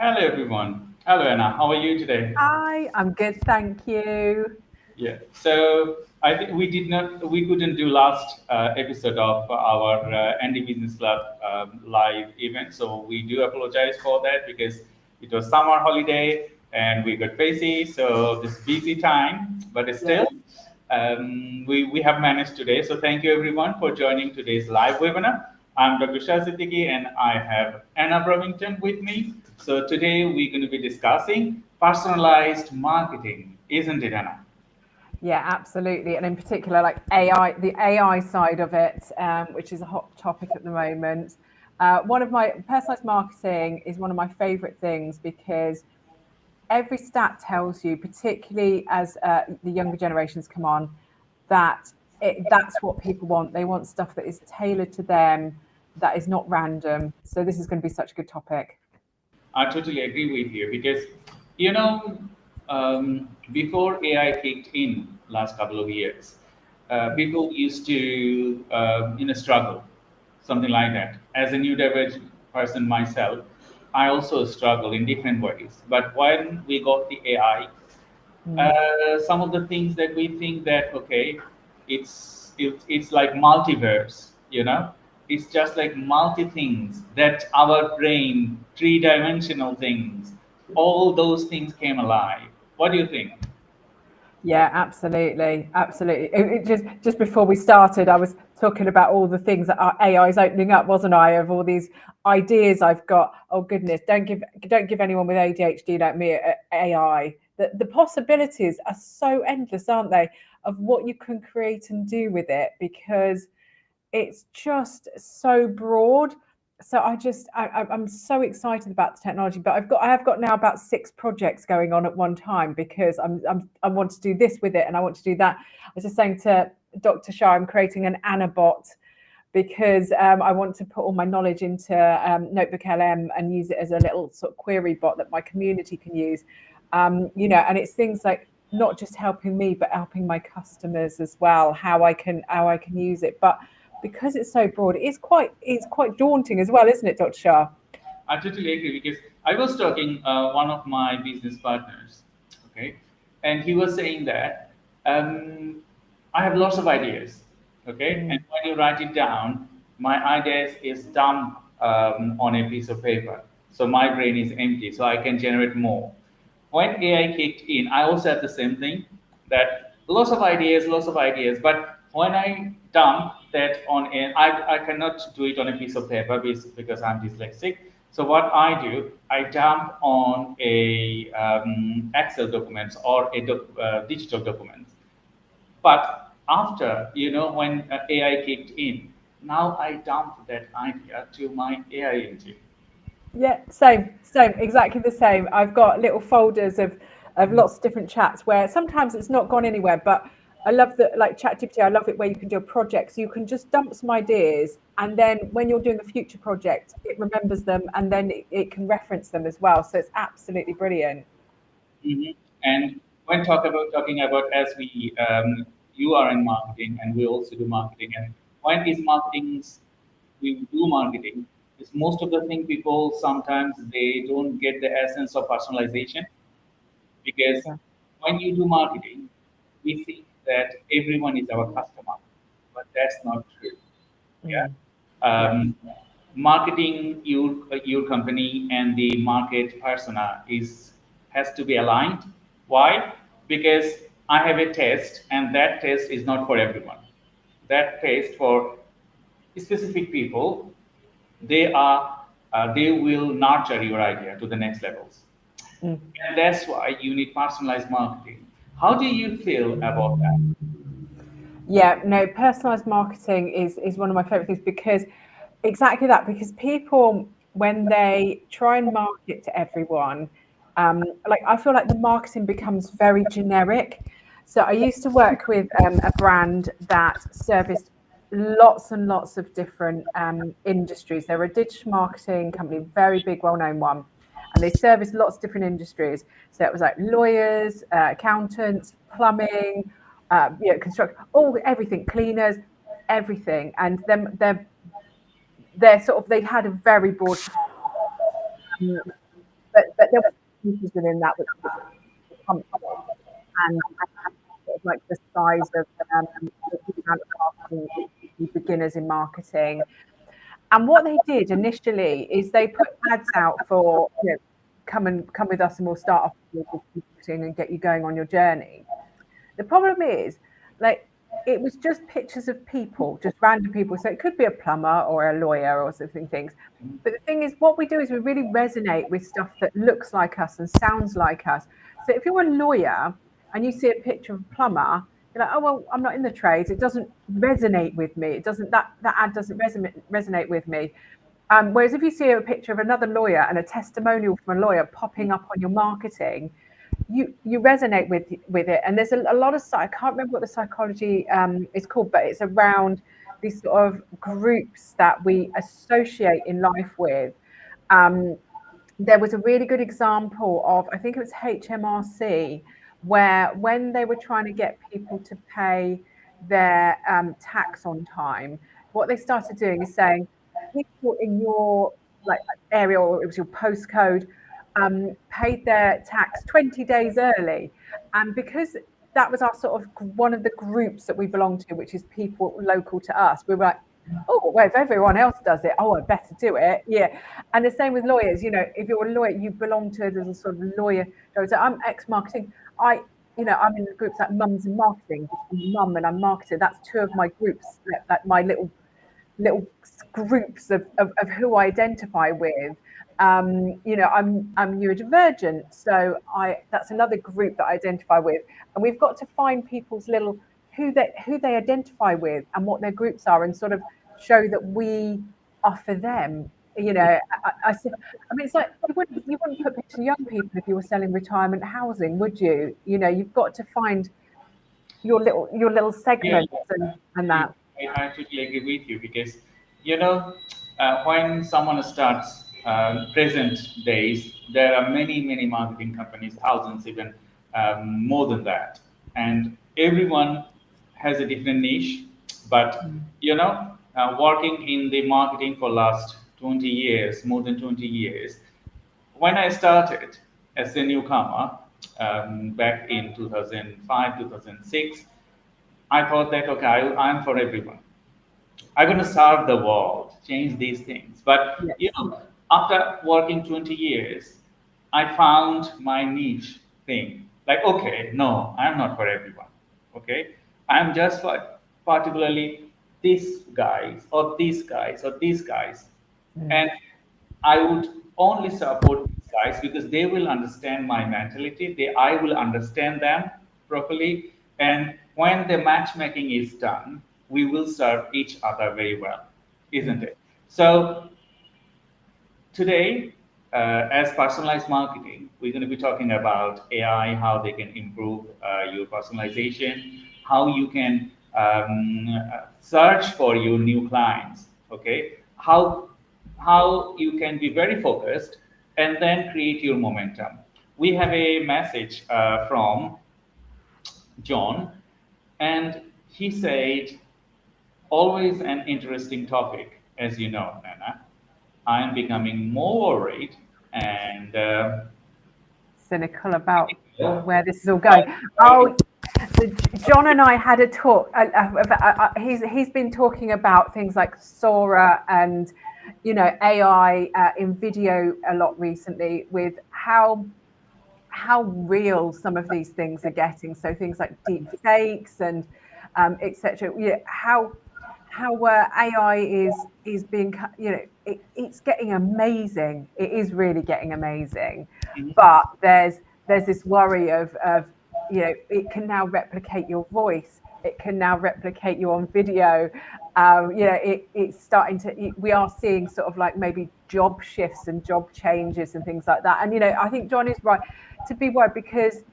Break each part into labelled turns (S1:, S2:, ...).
S1: Hello, everyone. Hello, Anna. How are you today?
S2: Hi, I'm good, thank you.
S1: Yeah. So I think we couldn't do last episode of our Andy Business Club live event. So we do apologize for that because it was summer holiday and we got busy. So this busy time, but
S2: Yeah.
S1: still, we have managed today. So thank you everyone for joining today's live webinar. I'm Dr. Shah Siddiqui and I have Anna Bravington with me. So today we're going to be discussing personalized marketing, isn't it, Anna?
S2: Yeah, absolutely. And in particular, like AI, the AI side of it, which is a hot topic at the moment. One of my personalized marketing is one of my favorite things because every stat tells you, particularly as the younger generations come on, that that's what people want. They want stuff that is tailored to them, that is not random. So this is going to be such a good topic.
S1: I totally agree with you because, you know, before AI kicked in last couple of years, people used to, struggle, something like that. As a neurodivergent person myself, I also struggle in different ways. But when we got the AI,
S2: Mm.
S1: some of the things that we think that okay, it's like multiverse, it's just like multi things that our brain, three-dimensional things, all those things came alive. What do you think?
S2: Yeah, absolutely, absolutely. It just before we started, I was talking about all the things that our AI is opening up, wasn't I? Of all these ideas I've got. Oh goodness, don't give anyone with ADHD like me AI. The possibilities are so endless, aren't they? Of what you can create and do with it, because it's just so broad. So I'm so excited about the technology, but I have got now about 6 projects going on at one time because I want to do this with it and I want to do that. I was just saying to Dr. Shah, I'm creating an Anna bot because I want to put all my knowledge into Notebook LM and use it as a little sort of query bot that my community can use. And it's things like not just helping me, but helping my customers as well. How I can use it, but because it's so broad, it's quite daunting as well, isn't it, Dr. Shah?
S1: I totally agree because I was talking one of my business partners, okay, and he was saying that I have lots of ideas, okay, and
S2: Mm.
S1: when you write it down, my ideas is dumped on a piece of paper, so my brain is empty, so I can generate more. When AI kicked in, I also had the same thing that lots of ideas, but when I dump that on I cannot do it on a piece of paper because I'm dyslexic. So what I do, I dump on a Excel documents or a digital documents. But after, when AI kicked in, now I dump that idea to my AI engine.
S2: Yeah, same, exactly the same. I've got little folders of lots of different chats where sometimes it's not gone anywhere, but I love that, like ChatGPT. I love it where you can do a project, so you can just dump some ideas, and then when you're doing a future project, it remembers them, and then it can reference them as well. So it's absolutely brilliant.
S1: Mhm. And when talking about as we you are in marketing and we also do marketing, and when is marketing we do marketing is most of the thing people sometimes they don't get the essence of personalization because
S2: Yeah.
S1: when you do marketing we think that everyone is our customer, but that's not true. Yeah.
S2: Mm. Yeah.
S1: Marketing your company and the market persona is has to be aligned. Why? Because I have a test, and that test is not for everyone. That test for specific people, they will nurture your idea to the next levels,
S2: Mm.
S1: and that's why you need personalized marketing. How do you feel about that?
S2: Yeah, no, personalized marketing is one of my favorite things because exactly that, because people, when they try and market to everyone, like I feel like the marketing becomes very generic. So I used to work with a brand that serviced lots and lots of different industries. They were a digital marketing company, very big, well-known one, and they serviced lots of different industries. So it was like lawyers, accountants, plumbing, construction, all everything, cleaners, everything. And then they're sort of they had a very broad, um, but features within that which is comfortable and sort of like the size of the amount of marketing beginners in marketing. And what they did initially is they put ads out for, come with us and we'll start off with marketing and get you going on your journey. The problem is, like, it was just pictures of people, just random people. So it could be a plumber or a lawyer or something things. But the thing is, what we do is we really resonate with stuff that looks like us and sounds like us. So if you're a lawyer and you see a picture of a plumber, you're like, oh, well, I'm not in the trades. It doesn't resonate with me. It doesn't, that ad doesn't resonate with me. Whereas if you see a picture of another lawyer and a testimonial from a lawyer popping up on your marketing, you resonate with it. And there's a lot of, I can't remember what the psychology is called, but it's around these sort of groups that we associate in life with. There was a really good example of, I think it was HMRC, where when they were trying to get people to pay their tax on time, what they started doing is saying, people in your like area, or it was your postcode, paid their tax 20 days early. And because that was our sort of one of the groups that we belong to, which is people local to us, we were like, oh, well, if everyone else does it, oh, I better do it. Yeah. And the same with lawyers. If you're a lawyer, you belong to the sort of lawyer. So I'm ex-marketing. I'm in the groups like mums and marketing. I'm mum and I'm marketer. That's two of my groups, like my little groups of who I identify with. I'm neurodivergent, so that's another group that I identify with, and we've got to find people's little who they identify with and what their groups are, and sort of show that we are for them. I mean, it's like you wouldn't put pictures of young people if you were selling retirement housing, would you? You've got to find your little segments and that.
S1: I totally agree with you because, when someone starts present days, there are many, many marketing companies, thousands even, more than that. And everyone has a different niche. But, working in the marketing for last 20 years, more than 20 years, when I started as a newcomer back in 2005, 2006, I thought that, okay, I'm for everyone. I'm going to serve the world, change these things. But, after working 20 years, I found my niche thing. Like, okay, no, I'm not for everyone. Okay. I'm just for particularly these guys or these guys or these guys. And I would only support these guys because they will understand my mentality. I will understand them properly. And when the matchmaking is done, we will serve each other very well, isn't it? So today, as personalized marketing, we're going to be talking about AI, how they can improve your personalization, how you can search for your new clients, okay? How you can be very focused and then create your momentum. We have a message from John, and he said, always an interesting topic, as you know, Nana. I am becoming more worried and
S2: cynical about where this is all going. Oh, so John and I had a talk. He's been talking about things like Sora and AI in video a lot recently, with how real some of these things are getting. So things like deep fakes and etc. How AI is being, it's getting amazing. It is really getting amazing, but there's this worry of it can now replicate your voice. It can now replicate you on video. It's starting to. We are seeing sort of like maybe job shifts and job changes and things like that. And I think John is right to be worried, because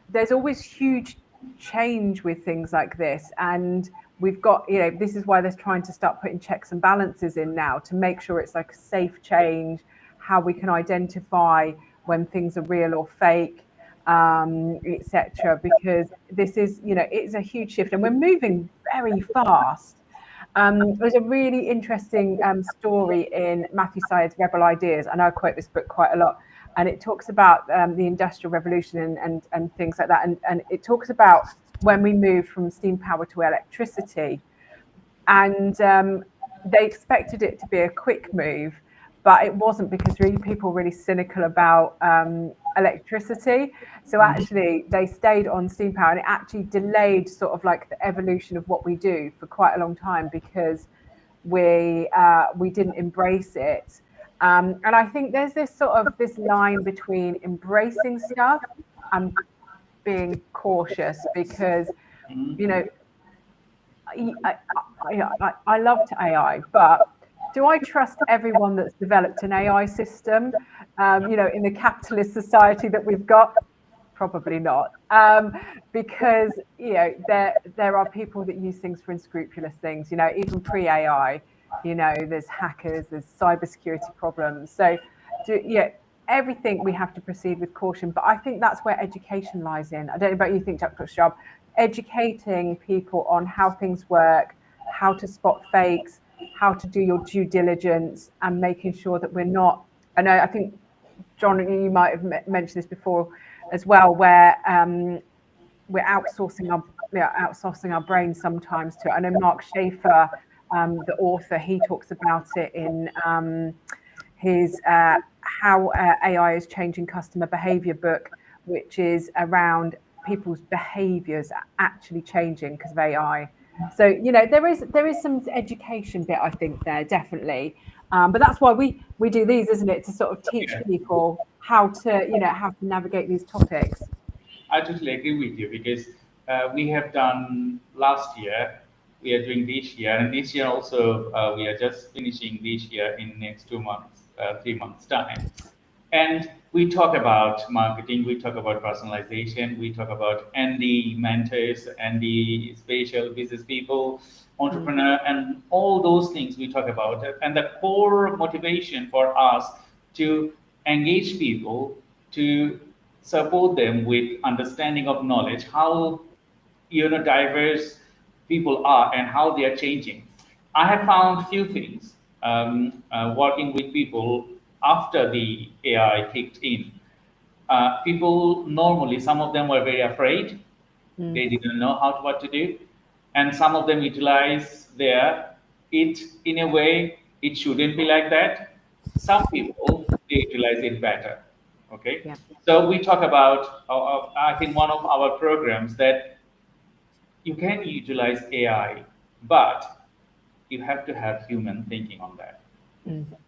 S2: there's always huge change with things like this, and we've got this is why they're trying to start putting checks and balances in now to make sure it's like a safe change, how we can identify when things are real or fake, etc. Because this is it's a huge shift, and we're moving very fast. There's a really interesting story in Matthew Syed's Rebel Ideas. I know I quote this book quite a lot, and it talks about the Industrial Revolution and things like that. And it talks about when we moved from steam power to electricity, and they expected it to be a quick move, but it wasn't, because really people were really cynical about electricity. So actually they stayed on steam power, and it actually delayed sort of like the evolution of what we do for quite a long time, because we didn't embrace it. And I think there's this sort of this line between embracing stuff and being cautious, because you know I loved AI, but do I trust everyone that's developed an AI system? In the capitalist society that we've got, probably not, because there are people that use things for unscrupulous things. Even pre-AI, there's hackers, there's cybersecurity problems. So, everything we have to proceed with caution. But I think that's where education lies in. I don't know about you think, Dr. Shab, educating people on how things work, how to spot fakes, how to do your due diligence, and making sure that we're not. I think, John, you might have mentioned this before as well, where we're outsourcing our brains sometimes to it. I know Mark Schaefer, the author, he talks about it in his How AI is Changing Customer Behavior book, which is around people's behaviors actually changing because of AI. So there is some education bit, I think, there definitely, but that's why we do these, isn't it, to sort of teach people how to navigate these topics.
S1: I totally agree with you, because we have done last year, we are doing this year, and this year also we are just finishing this year in next 2 months, 3 months time. And we talk about marketing, we talk about personalization, we talk about Andy mentors, Andy special business people, entrepreneur, and all those things we talk about. And the core motivation for us to engage people, to support them with understanding of knowledge, how diverse people are and how they are changing. I have found few things working with people after the AI kicked in. People normally, some of them were very afraid. They didn't know what to do, and some of them utilize it in a way it shouldn't be like that. Some people, they utilize it better. Okay,
S2: Yeah.
S1: so we talk about I think one of our programs that you can utilize AI, but you have to have human thinking on that.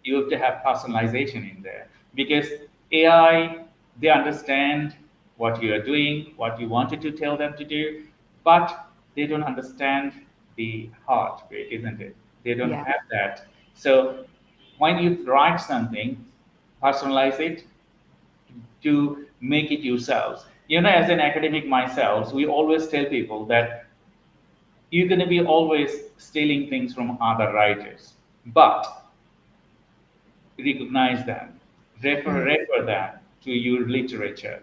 S1: You have to have personalization in there, because AI, they understand what you are doing, what you wanted to tell them to do, but they don't understand the heart, isn't it? They don't
S2: Yeah.
S1: have that. So when you write something, personalize it, to make it yourselves. As an academic myself, we always tell people that you're going to be always stealing things from other writers, but recognize them, refer them to your literature,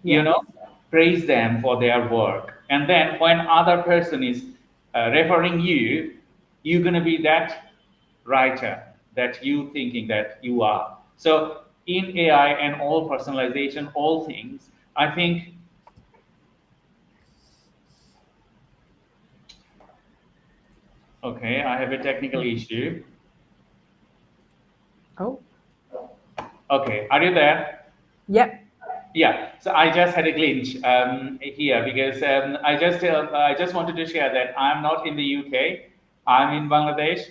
S1: you
S2: Yeah.
S1: know, praise them for their work. And then when other person is referring you, you're going to be that writer that you thinking that you are. So in AI and all personalization, all things, I think, okay, I have a technical issue.
S2: Oh.
S1: Okay, are you there?
S2: Yep.
S1: Yeah, so I just had a glitch here, because I just wanted to share that I'm not in the UK. I'm in Bangladesh.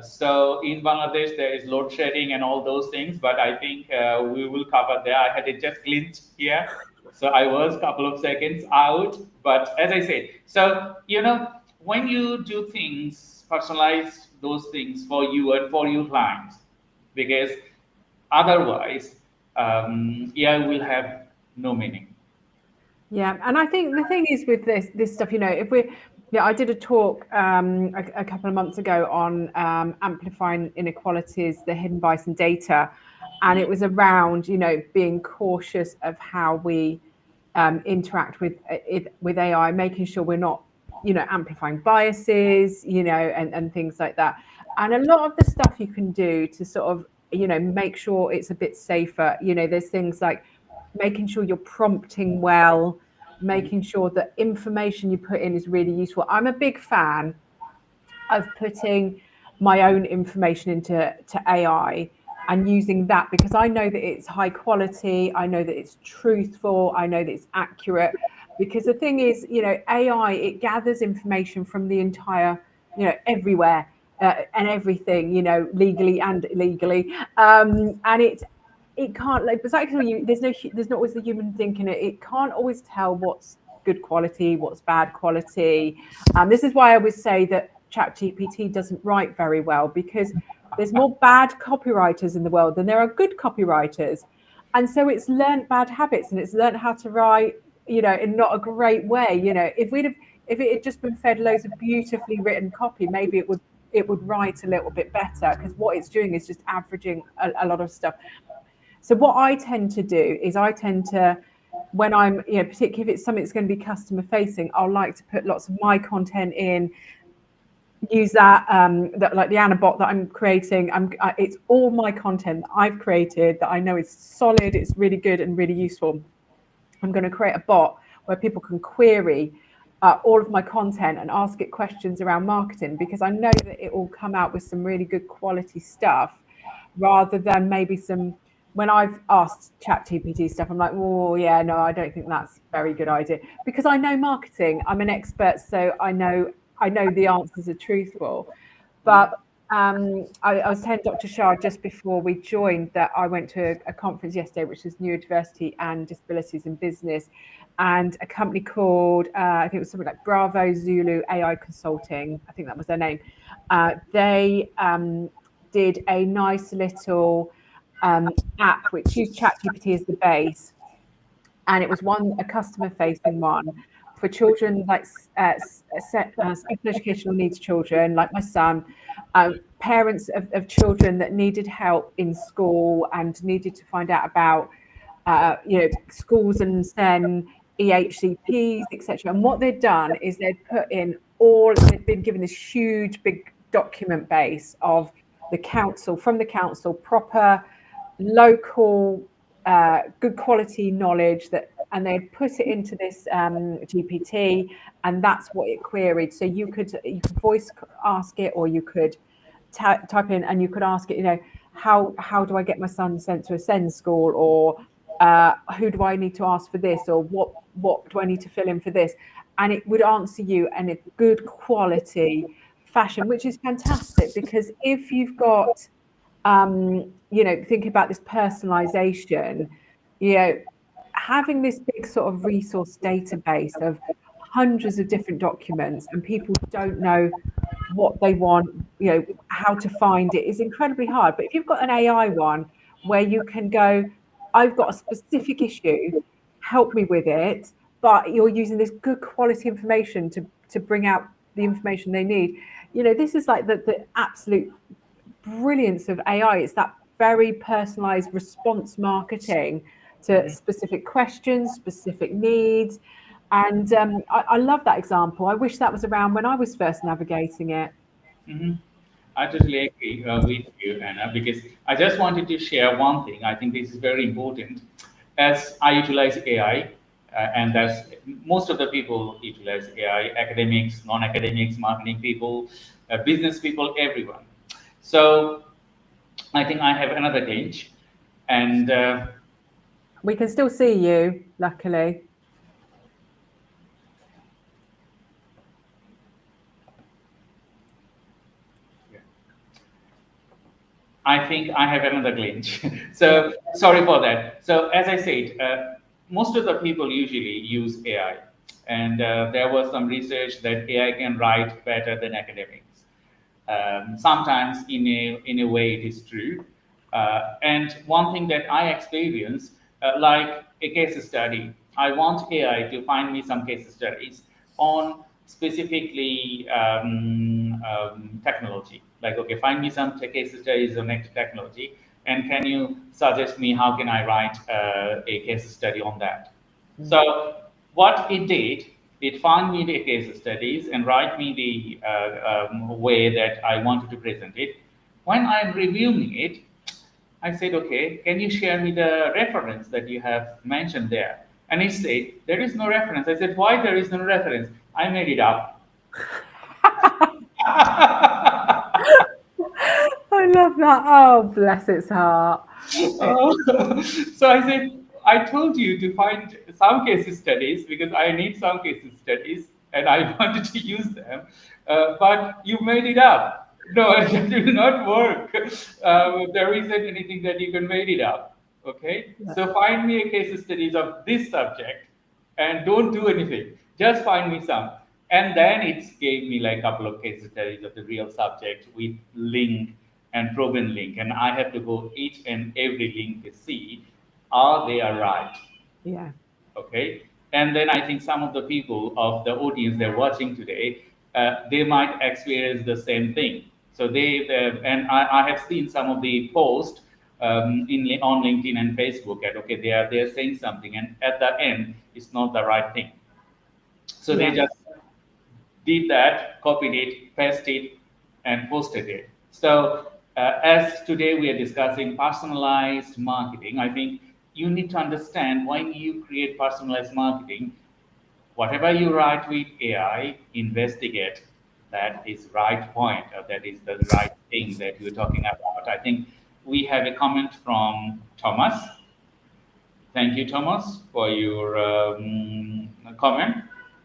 S1: So in Bangladesh there is load shedding and all those things, but I think we will cover there. I had it just glitch here, so I was a couple of seconds out. But as I said, so when you do things, personalize those things for you and for your clients, because otherwise, AI will have no meaning.
S2: Yeah, and I think the thing is with this stuff, if I did a talk a couple of months ago on amplifying inequalities, the hidden bias in data, and it was around being cautious of how we interact with AI, making sure we're not amplifying biases, and things like that. And a lot of the stuff you can do to sort of, make sure it's a bit safer. There's things like making sure you're prompting well, making sure that information you put in is really useful. I'm a big fan of putting my own information into AI and using that, because I know that it's high quality, I know that it's truthful, I know that it's accurate. Because the thing is, AI, it gathers information from the entire, everywhere, and everything, legally and illegally, and it can't, like, it's actually, there's not always the human thinking it. It can't always tell what's good quality, what's bad quality. This is why I always say that ChatGPT doesn't write very well, because there's more bad copywriters in the world than there are good copywriters. And so it's learned bad habits, and it's learned how to write, in not a great way. If it had just been fed loads of beautifully written copy, maybe it would write a little bit better, because what it's doing is just averaging a lot of stuff. So what I tend to do is when I'm, particularly if it's something that's going to be customer facing, I'll like to put lots of my content in, use that like the Anna bot that I'm creating. It's all my content that I've created that I know is solid, it's really good and really useful. I'm going to create a bot where people can query all of my content and ask it questions around marketing, because I know that it will come out with some really good quality stuff, rather than maybe when I've asked ChatGPT stuff, I'm like, oh yeah, no, I don't think that's a very good idea, because I know marketing, I'm an expert, so I know the answers are truthful. But I was telling Dr. Shah just before we joined that I went to a conference yesterday, which was Neurodiversity and Disabilities in Business, and a company called, I think it was something like Bravo Zulu AI Consulting, I think that was their name. They did a nice little app which used ChatGPT as the base, and it was a customer-facing one for children, like special educational needs children, like my son, parents of children that needed help in school and needed to find out about, schools and SEN, EHCPs, etc. And what they'd done is they'd been given this huge, big document base of from the council, proper, local, good quality knowledge and they'd put it into this GPT, and that's what it queried. So you could voice ask it, or you could type in, and you could ask it, how do I get my son sent to a SEN school, or who do I need to ask for this, or what do I need to fill in for this? And it would answer you in a good quality fashion, which is fantastic, because if you've got think about this personalization, having this big sort of resource database of hundreds of different documents, and people don't know what they want, how to find it, is incredibly hard. But if you've got an AI one where you can go, I've got a specific issue, help me with it, but you're using this good quality information to bring out the information they need. This is like the absolute brilliance of AI. It's that very personalized response marketing to specific questions, specific needs. And I love that example. I wish that was around when I was first navigating it.
S1: Mm-hmm. I totally agree with you, Anna, because I just wanted to share one thing. I think this is very important. As I utilize AI, and that's most of the people utilize AI, academics, non-academics, marketing people, business people, everyone. So I think I have another glitch, and
S2: we can still see you, luckily.
S1: I think I have another glitch. So sorry for that. So as I said, most of the people usually use AI, and there was some research that AI can write better than academics. Sometimes in a way it is true. And one thing that I experience, like a case study, I want AI to find me some case studies on specifically technology. Like, okay, find me some case studies on technology, and can you suggest me how can I write a case study on that? So what it did It found me the case studies and write me the way that I wanted to present it. When I'm reviewing it, I said, okay, can you share me the reference that you have mentioned there? And he said, there is no reference. I said, why there is no reference? I made it up.
S2: I love that. Oh, bless its heart.
S1: So I said, I told you to find some case studies because I need some case studies and I wanted to use them, but you made it up. No, it will not work. There isn't anything that you can make it up. Okay,
S2: Yeah.
S1: so find me a case studies of this subject and don't do anything. Just find me some. And then it gave me like a couple of case studies of the real subject with link and proven link. And I have to go each and every link to see are they are right.
S2: Yeah.
S1: Okay. And then I think some of the people of the audience they're watching today, they might experience the same thing. So and I have seen some of the posts on LinkedIn and Facebook at okay they're saying something and at the end it's not the right thing. So they
S2: Yeah.
S1: just did that, copied it, pasted it, and posted it. So, as today we are discussing personalized marketing, I think you need to understand when you create personalized marketing, whatever you write with AI, investigate that is right point or that is the right thing that you're talking about. I think we have a comment from Thomas. Thank you, Thomas, for your comment.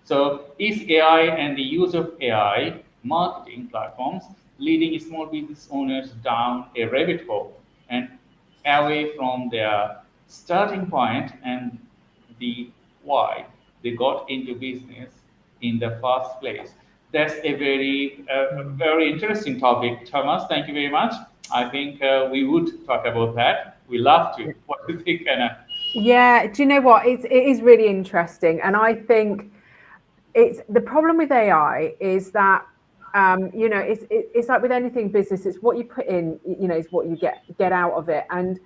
S1: So, is AI and the use of AI marketing platforms leading small business owners down a rabbit hole and away from their starting point and the why they got into business in the first place? That's a very interesting topic, Thomas. Thank you very much. I think we would talk about that. We love to. What do you think, Anna?
S2: Yeah, do you know what? It is really interesting, and I think it's the problem with AI is that it's like with anything business, it's what you put in, is what you get out of it. And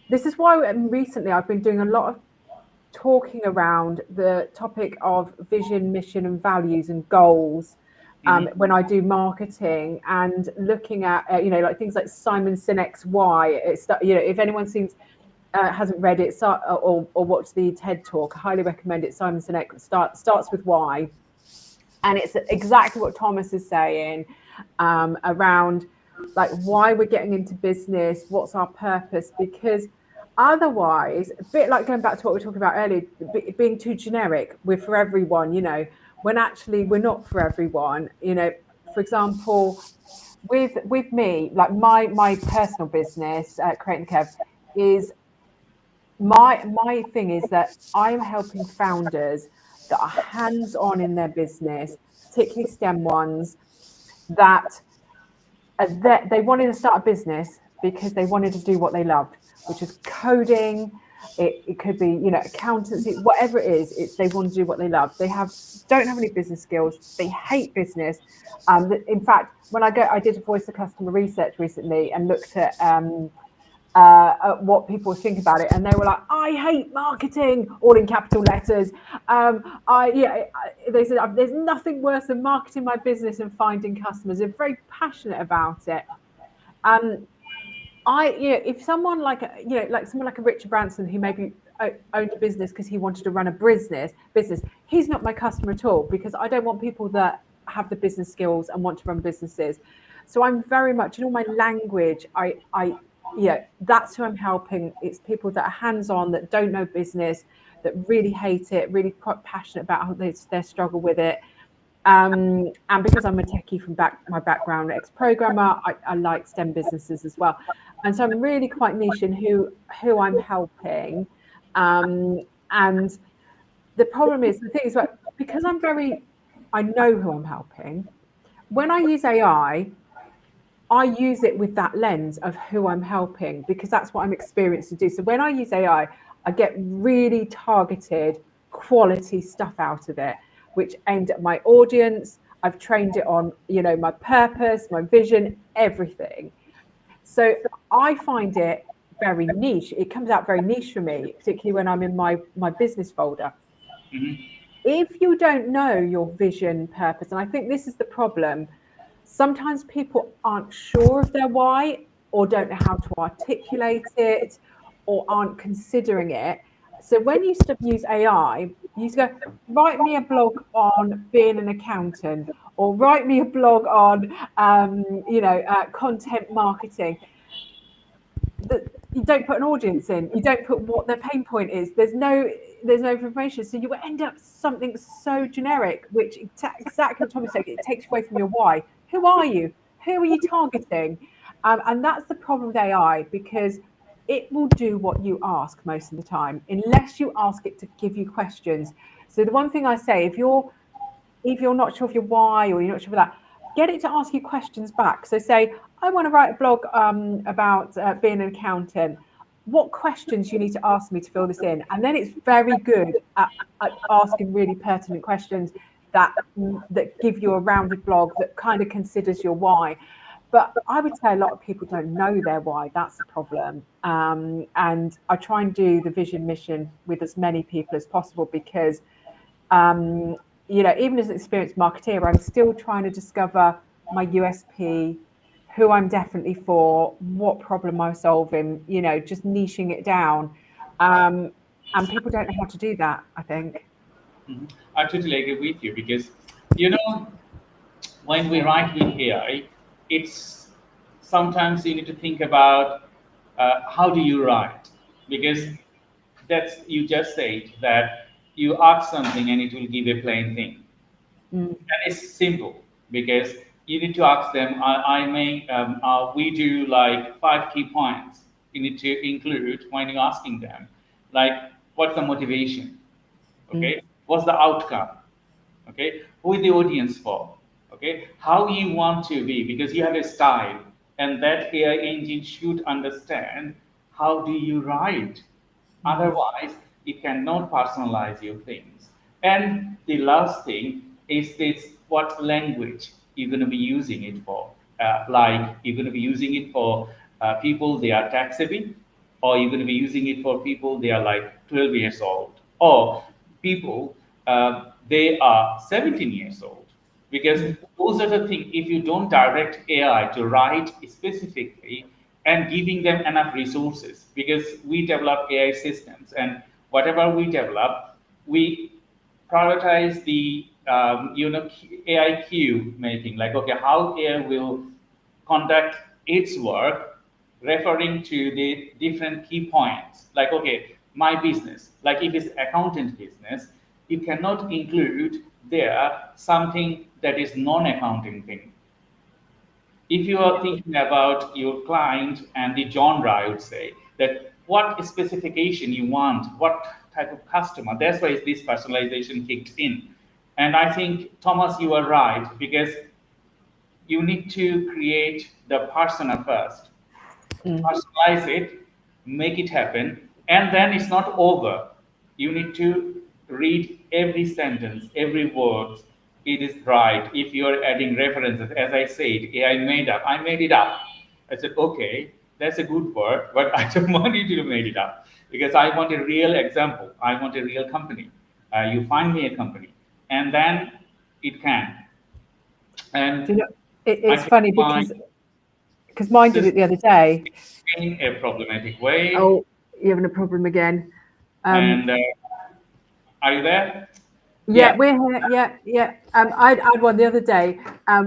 S2: this is why recently I've been doing a lot of talking around the topic of vision, mission, and values and goals.
S1: Mhm.
S2: When I do marketing and looking at like things like Simon Sinek's Why. It's if anyone hasn't read it or watched the TED talk, I highly recommend it. Simon Sinek starts with why, and it's exactly what Thomas is saying around like why we're getting into business, what's our purpose, because otherwise, a bit like going back to what we were talking about earlier, being too generic, we're for everyone, when actually we're not for everyone. For example, with me, like my personal business, Create and Kev, is my thing is that I'm helping founders that are hands-on in their business, particularly STEM ones, that they wanted to start a business because they wanted to do what they loved, which is coding. It could be, accountancy, whatever it is. It's they want to do what they love. They don't have any business skills. They hate business. In fact, when I did a voice of customer research recently and looked at what people think about it, and they were like, "I hate marketing," all in capital letters. They said there's nothing worse than marketing my business and finding customers. They're very passionate about it. If someone like someone like a Richard Branson who maybe owned a business because he wanted to run a business, he's not my customer at all, because I don't want people that have the business skills and want to run businesses. So I'm very much in all my language. That's who I'm helping. It's people that are hands-on, that don't know business, that really hate it, really quite passionate about how their struggle with it. And because I'm a techie from my background, ex-programmer, I like STEM businesses as well. And so I'm really quite niche in who I'm helping. And the problem is, the thing is, because I know who I'm helping. When I use AI, I use it with that lens of who I'm helping, because that's what I'm experienced to do. So when I use AI, I get really targeted quality stuff out of it, which aimed at my audience. I've trained it on, my purpose, my vision, everything. So I find it very niche. It comes out very niche for me, particularly when I'm in my business folder.
S1: Mhm.
S2: if you don't know your vision, purpose, and I think this is the problem, sometimes people aren't sure of their why, or don't know how to articulate it, or aren't considering it. So when you use AI, you go, write me a blog on being an accountant, or write me a blog on, content marketing. You don't put an audience in. You don't put what their pain point is. There's no information. So you end up something so generic, which exactly what Tommy said. It takes away from your why. Who are you? Who are you targeting? And that's the problem with AI, because it will do what you ask most of the time, unless you ask it to give you questions. So the one thing I say, if you're not sure of your why, or you're not sure of that, get it to ask you questions back. So say, I want to write a blog about being an accountant. What questions you need to ask me to fill this in? And then it's very good at asking really pertinent questions that give you a rounded blog that kind of considers your why. But I would say a lot of people don't know their why. That's the problem. And I try and do the vision mission with as many people as possible, because even as an experienced marketeer, I'm still trying to discover my USP, who I'm definitely for, what problem I'm solving, just niching it down. And people don't know how to do that, I think.
S1: I totally agree with you, because, when we write with AI, it's sometimes you need to think about how do you write, because you just said that you ask something and it will give a plain thing.
S2: Mm.
S1: And it's simple, because you need to ask them. We do like 5 key points you need to include when you're asking them, like what's the motivation, okay? What's the outcome, okay? Who is the audience for, okay? How you want to be, because you have a style, and that AI engine should understand how do you write. Otherwise, it cannot personalize your things. And the last thing is this: what language you're going to be using it for. Like, you're going to be using it for people they are tech savvy, or you're going to be using it for people they are like 12 years old, or people they are 17 years old. Because those are the things, if you don't direct AI to write specifically and giving them enough resources, because we develop AI systems, and whatever we develop, we prioritize the AI queue making, like, okay, how AI will conduct its work, referring to the different key points. Like, okay, my business, like if it's accountant business, you cannot include there something that is non-accounting thing. If you are thinking about your client and the genre, I would say that what specification you want, what type of customer. That's why this personalization kicked in. And I think, Thomas, you are right, because you need to create the persona first, personalize it, make it happen, and then it's not over. You need to read every sentence, every word. It is right. If you are adding references, as I said, AI made up. I made it up. I said, okay, that's a good word, but I don't want you to make it up, because I want a real example. I want a real company. You find me a company, and then it can. And I
S2: It's
S1: think
S2: funny
S1: my
S2: because mine did it
S1: system
S2: the other day.
S1: in a problematic way.
S2: Oh, you're having a problem again.
S1: And are you there?
S2: Yeah,
S1: Yeah.
S2: we're here. Yeah, yeah. I had one the other day. I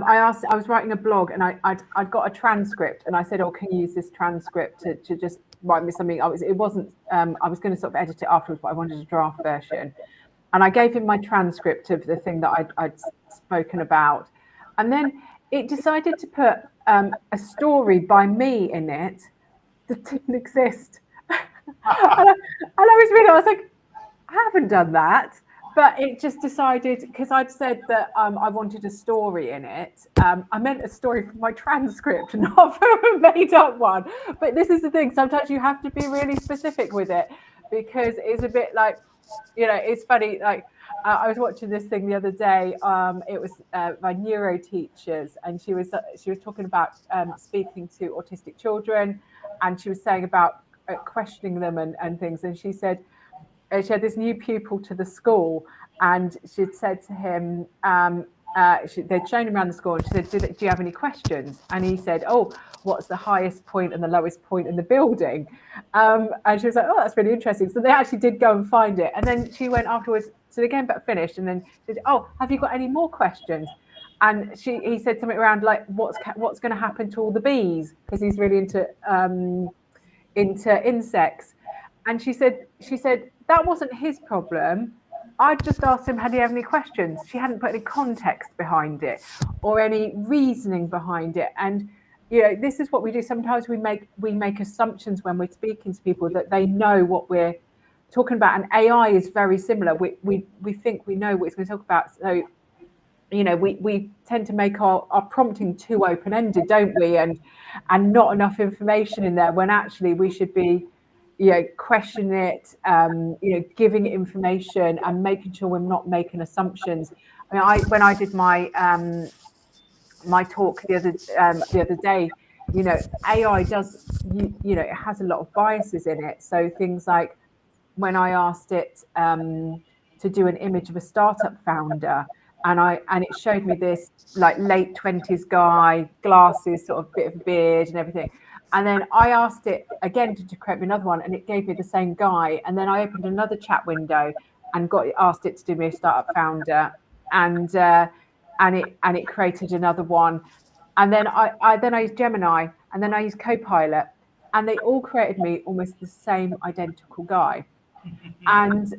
S2: was writing a blog, and I'd got a transcript, and I said, "Oh, can you use this transcript to just write me something?" It wasn't. I was going to sort of edit it afterwards, but I wanted a draft version. And I gave him my transcript of the thing that I'd spoken about, and then it decided to put a story by me in it that didn't exist. And I was reading, I was like, I haven't done that. But it just decided, because I'd said that I wanted a story in it. I meant a story from my transcript, not from a made up one. But this is the thing. Sometimes you have to be really specific with it, because it's a bit like, it's funny. Like, I was watching this thing the other day. It was my neuro teachers, and she was talking about speaking to autistic children, and she was saying about questioning them and things. And she said, she had this new pupil to the school, and she'd said to him, they'd shown him around the school, and she said, do you have any questions? And he said, oh, what's the highest point and the lowest point in the building? And she was like, oh, that's really interesting. So they actually did go and find it. And then she went afterwards, so they came back finished, and then she said, oh, have you got any more questions? And he said something around like, what's going to happen to all the bees? Because he's really into insects. And she said that wasn't his problem. I just asked him, had he have any questions? She hadn't put any context behind it or any reasoning behind it. And this is what we do. Sometimes we make assumptions when we're speaking to people that they know what we're talking about. And AI is very similar. We think we know what it's going to talk about. So we tend to make our prompting too open-ended, don't we? And not enough information in there, when actually we should be questioning it, giving it information and making sure we're not making assumptions. I mean, when I did my my talk the other day, AI does, it has a lot of biases in it. So things like when I asked it to do an image of a startup founder, and it showed me this like late 20s guy, glasses, sort of bit of a beard and everything. And then I asked it again to create me another one, and it gave me the same guy. And then I opened another chat window and asked it to do me a startup founder, and it created another one. And then I used Gemini, and then I used Copilot, and they all created me almost the same identical guy. And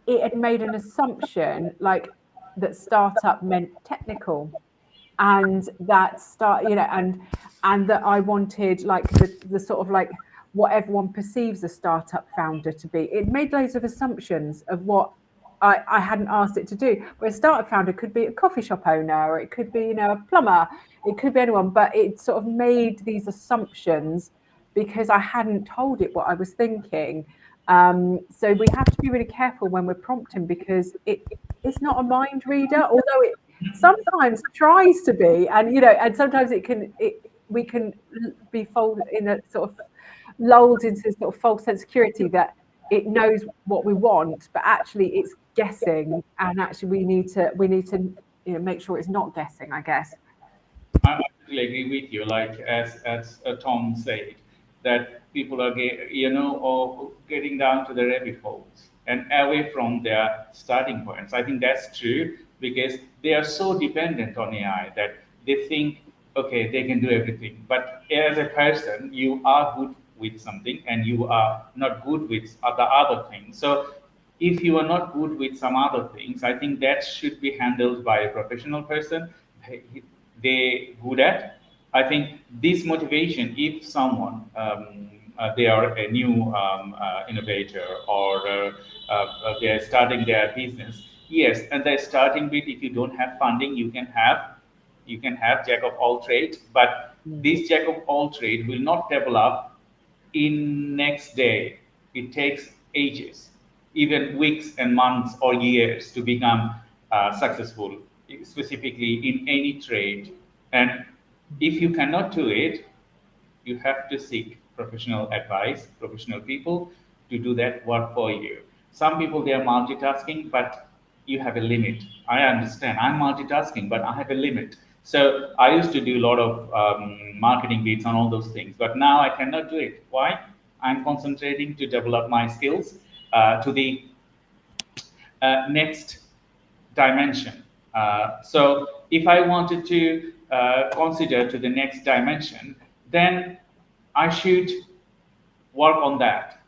S2: it had made an assumption like that startup meant technical, and that and that I wanted like the sort of like what everyone perceives a startup founder to be. It made loads of assumptions of what I hadn't asked it to do. Where a startup founder could be a coffee shop owner, or it could be a plumber, it could be anyone, but it sort of made these assumptions because I hadn't told it what I was thinking. So we have to be really careful when we're prompting, because it's not a mind reader, although it sometimes tries to be, and sometimes we can be folded in a sort of lulled into sort of false sense of security that it knows what we want, but actually it's guessing, and actually we need to make sure it's not guessing, I guess.
S1: I absolutely agree with you. Like as Tom said, that people are or getting down to the rabbit holes and away from their starting points. I think that's true, because they are so dependent on AI that they think, okay, they can do everything. But as a person, you are good with something and you are not good with other things. So if you are not good with some other things, I think that should be handled by a professional person. They good at. I think this motivation, if someone they are a new innovator, or they are starting their business, yes, and they're starting with, if you don't have funding, you can have jack of all trades, but this jack of all trade will not develop in next day. It takes ages, even weeks and months or years, to become successful, specifically in any trade. And if you cannot do it, you have to seek professional advice, professional people to do that work for you. Some people, they are multitasking, but you have a limit. I understand. I'm multitasking, but I have a limit. So I used to do a lot of marketing beats on all those things, but now I cannot do it. Why? I'm concentrating to develop my skills to the next dimension. So if I wanted to consider to the next dimension, then I should work on that,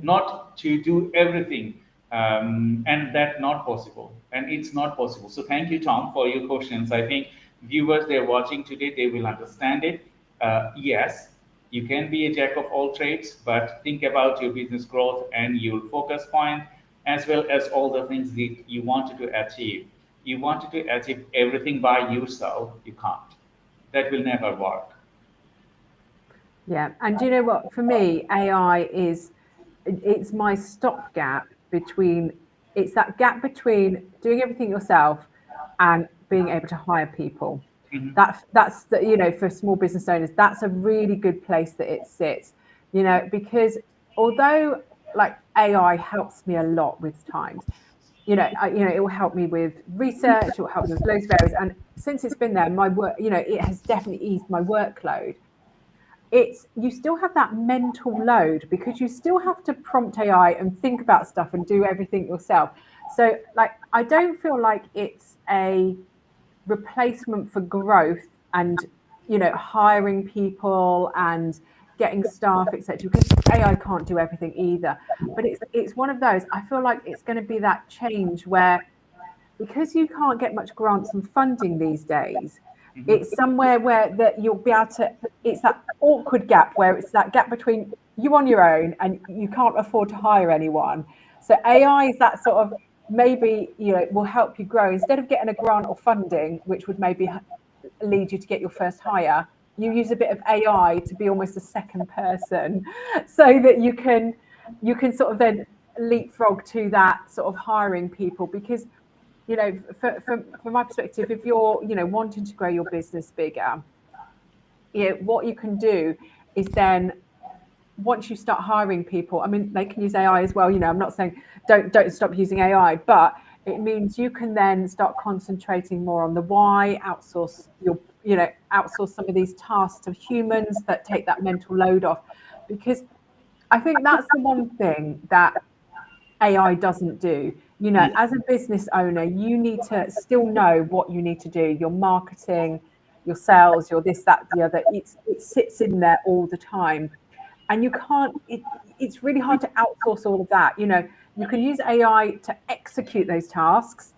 S1: not to do everything, and that not possible, and it's not possible. So thank you, Tom, for your questions. I think viewers, they're watching today, they will understand it. Yes, you can be a jack of all trades, but think about your business growth and your focus point, as well as all the things that you wanted to achieve. You wanted to achieve everything by yourself, you can't. That will never work.
S2: Yeah, and do you know what? For me, AI it's my stopgap between, it's that gap between doing everything yourself and being able to hire people.
S1: Mhm.
S2: That's the, for small business owners, that's a really good place that it sits, because although like AI helps me a lot with times. It will help me with research, it will help me with loads of areas. And since it's been there, my work, it has definitely eased my workload. You still have that mental load because you still have to prompt AI and think about stuff and do everything yourself. So like, I don't feel like it's a replacement for growth and hiring people and getting staff, etc., because AI can't do everything either. But it's one of those, I feel like it's going to be that change where, because you can't get much grants and funding these days, it's somewhere where that you'll be able to, it's that awkward gap where it's that gap between you on your own and you can't afford to hire anyone. So AI is that sort of, maybe will help you grow. Instead of getting a grant or funding, which would maybe lead you to get your first hire, you use a bit of AI to be almost a second person, so that you can sort of then leapfrog to that sort of hiring people. Because from my perspective, if you're wanting to grow your business bigger, what you can do is then, once you start hiring people, I mean, they can use AI as well. I'm not saying don't stop using AI, but it means you can then start concentrating more on the why, outsource some of these tasks to humans that take that mental load off. Because I think that's the one thing that AI doesn't do. As a business owner, you need to still know what you need to do, your marketing, your sales, your this, that, the other. It sits in there all the time. And you can't, it's really hard to outsource all of that. You can use AI to execute those tasks,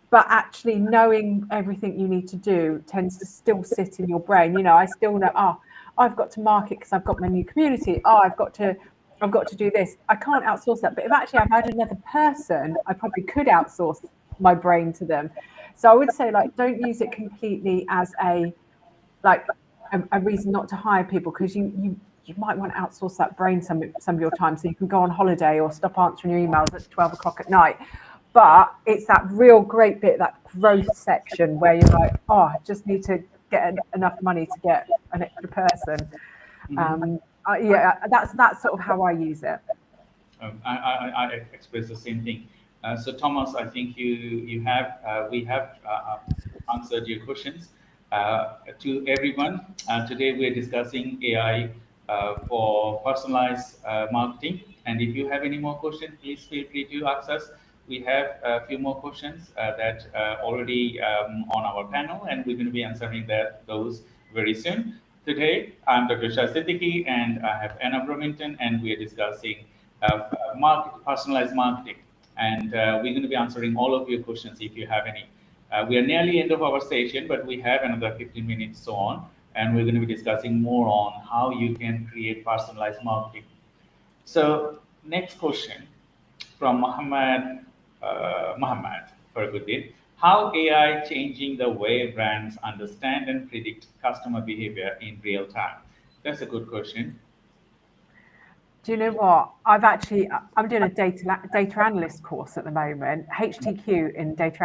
S2: but actually knowing everything you need to do tends to still sit in your brain. I still know, I've got to market because I've got my new community. I've got to do this. I can't outsource that. But if actually I've had another person, I probably could outsource my brain to them. So I would say, like, don't use it completely as a reason not to hire people, because you might want to outsource that brain some of your time, so you can go on holiday or stop answering your emails at 12 o'clock at night. But it's that real great bit, that growth section, where you're like, I just need to get enough money to get an extra person. That's sort of how I use it.
S1: I express the same thing. So Thomas, I think we have answered your questions. To everyone, today we are discussing AI for personalized marketing. And if you have any more questions, please feel free to ask us. We have a few more questions that already on our panel, and we're going to be answering those very soon. Today, I'm Dr. Shah Siddiqui, and I have Anna Bravington, and we are discussing personalized marketing. And we're going to be answering all of your questions if you have any. We are nearly end of our session, but we have another 15 minutes so on, and we're going to be discussing more on how you can create personalized marketing. So next question from Muhammad, Farguddin. How AI changing the way brands understand and predict customer behavior in real time? That's a good question.
S2: Do you know what? I'm doing a data analyst course at the moment, HTQ in data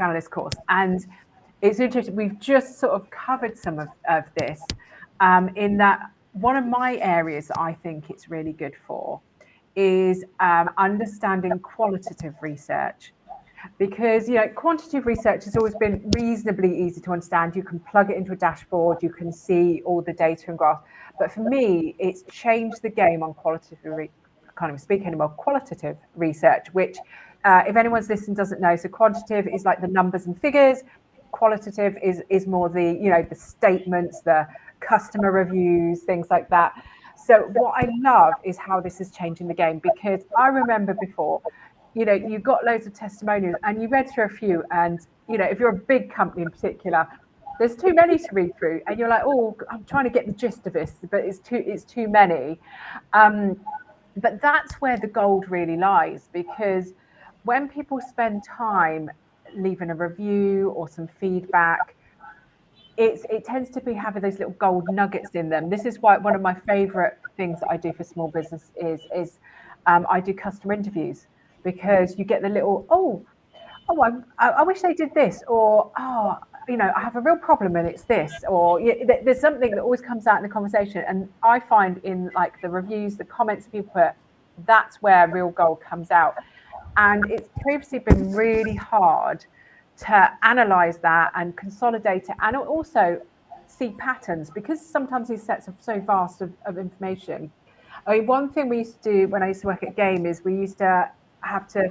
S2: analyst course, and it's interesting. We've just sort of covered some of this, in that one of my areas that I think it's really good for is understanding qualitative research. Because quantitative research has always been reasonably easy to understand. You can plug it into a dashboard, you can see all the data and graphs. But for me, it's changed the game on qualitative research, which if anyone's listening doesn't know, so quantitative is like the numbers and figures. Qualitative is more the the statements, the customer reviews, things like that. So what I love is how this is changing the game, because I remember before, you got loads of testimonials and you read through a few, and if you're a big company in particular, there's too many to read through, and you're like, oh, I'm trying to get the gist of this, but it's too many. But that's where the gold really lies, because when people spend time leaving a review or some feedback, it tends to be having those little gold nuggets in them. This is why one of my favorite things that I do for small business is I do customer interviews, because you get the little, I wish they did this, or I have a real problem and it's this, or there's something that always comes out in the conversation. And I find in like the reviews, the comments people put, that's where real gold comes out. And it's previously been really hard to analyze that and consolidate it, and also see patterns, because sometimes these sets are so vast of information. I mean, one thing we used to do when I used to work at Game is we used to have to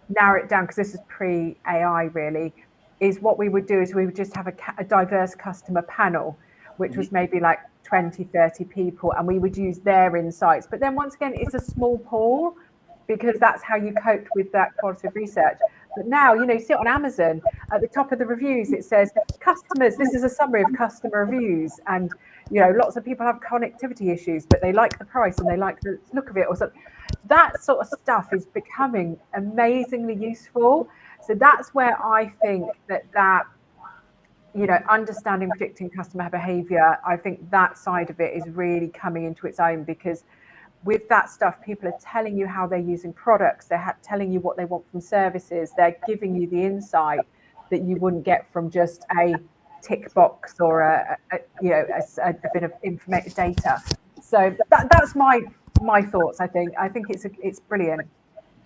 S2: narrow it down, because this is pre-AI really, is what we would do is we would just have a diverse customer panel, which was maybe like 20, 30 people, and we would use their insights. But then once again, it's a small pool, because that's how you coped with that qualitative research. But now, you see it on Amazon, at the top of the reviews, it says, customers, this is a summary of customer reviews. And, lots of people have connectivity issues, but they like the price and they like the look of it or something. That sort of stuff is becoming amazingly useful. So that's where I think that understanding, predicting customer behavior, I think that side of it is really coming into its own, because with that stuff, people are telling you how they're using products, they're telling you what they want from services, they're giving you the insight that you wouldn't get from just a tick box or a bit of information data. So that's my thoughts. I think it's brilliant.